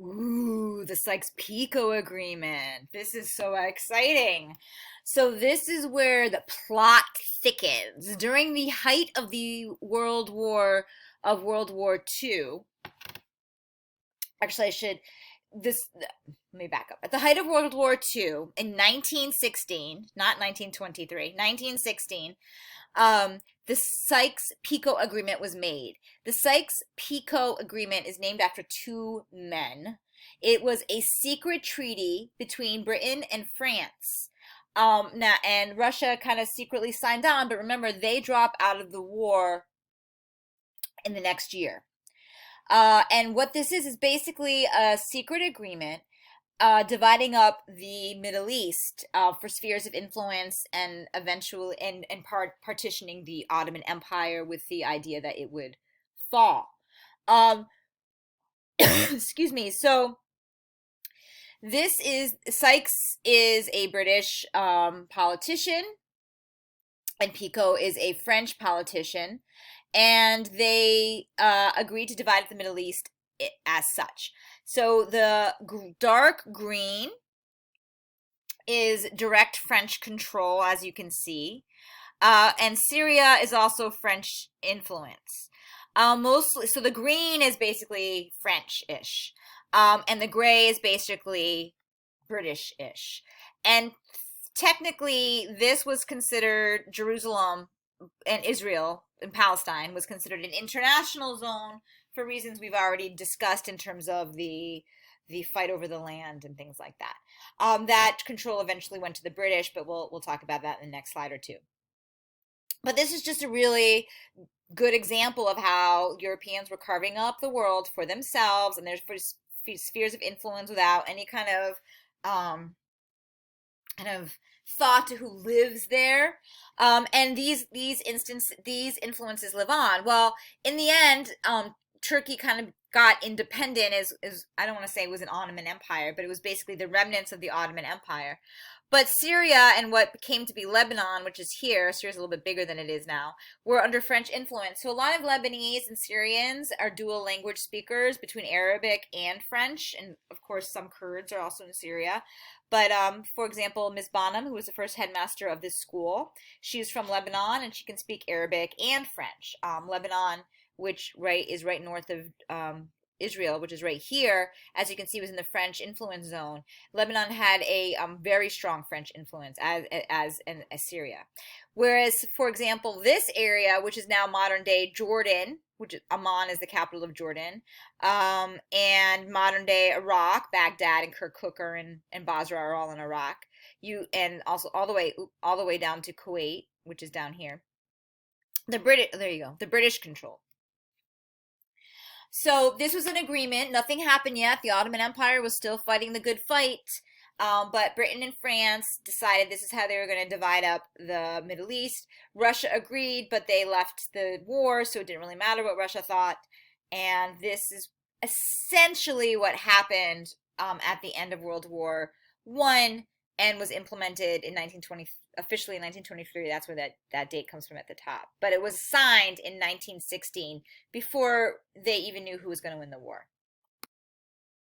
Ooh, the Sykes-Picot Agreement. This is so exciting. So this is where the plot thickens. During the height of the World War II. Actually, I should this let me back up. At the height of World War II in 1916, not 1923, 1916, the Sykes-Picot Agreement was made. The Sykes-Picot Agreement is named after two men. It was a secret treaty between Britain and France. Now, and Russia kind of secretly signed on, but remember, they drop out of the war in the next year. And what this is basically a secret agreement dividing up the Middle East for spheres of influence and eventually and partitioning the Ottoman Empire with the idea that it would fall. Um, excuse me. So this is Sykes is a British politician, and Picot is a French politician, and they agreed to divide the Middle East as such. So the dark green is direct French control, as you can see, and Syria is also French influence. Mostly, so the green is basically French-ish, and the gray is basically British-ish. And technically, this was considered Jerusalem and Israel and Palestine was considered an international zone for reasons we've already discussed in terms of the fight over the land and things like that. That control eventually went to the British, but we'll talk about that in the next slide or two. But this is just a really good example of how Europeans were carving up the world for themselves and their spheres of influence without any kind of thought to who lives there. And these influences live on. Well, in the end, Turkey kind of got independent as I don't want to say it was an Ottoman Empire, but it was basically the remnants of the Ottoman Empire. But Syria and what came to be Lebanon, which is here, Syria's a little bit bigger than it is now, were under French influence. So a lot of Lebanese and Syrians are dual language speakers between Arabic and French. And of course, some Kurds are also in Syria. But for example, Ms. Bonham, who was the first headmaster of this school, she's from Lebanon and she can speak Arabic and French. Lebanon, which is right north of Israel, which is right here, as you can see, was in the French influence zone. Lebanon had a very strong French influence as in Syria. Whereas, for example, this area, which is now modern day Jordan, which is, Amman is the capital of Jordan, and modern day Iraq, Baghdad and Kirkuk and Basra are all in Iraq. And also all the way down to Kuwait, which is down here. There you go. The British control. So this was an agreement. Nothing happened yet. The Ottoman Empire was still fighting the good fight. But Britain and France decided this is how they were going to divide up the Middle East. Russia agreed, but they left the war, so it didn't really matter what Russia thought. And this is essentially what happened at the end of World War I and was implemented in 1920, officially in 1923. That's where that date comes from at the top. But it was signed in 1916 before they even knew who was going to win the war.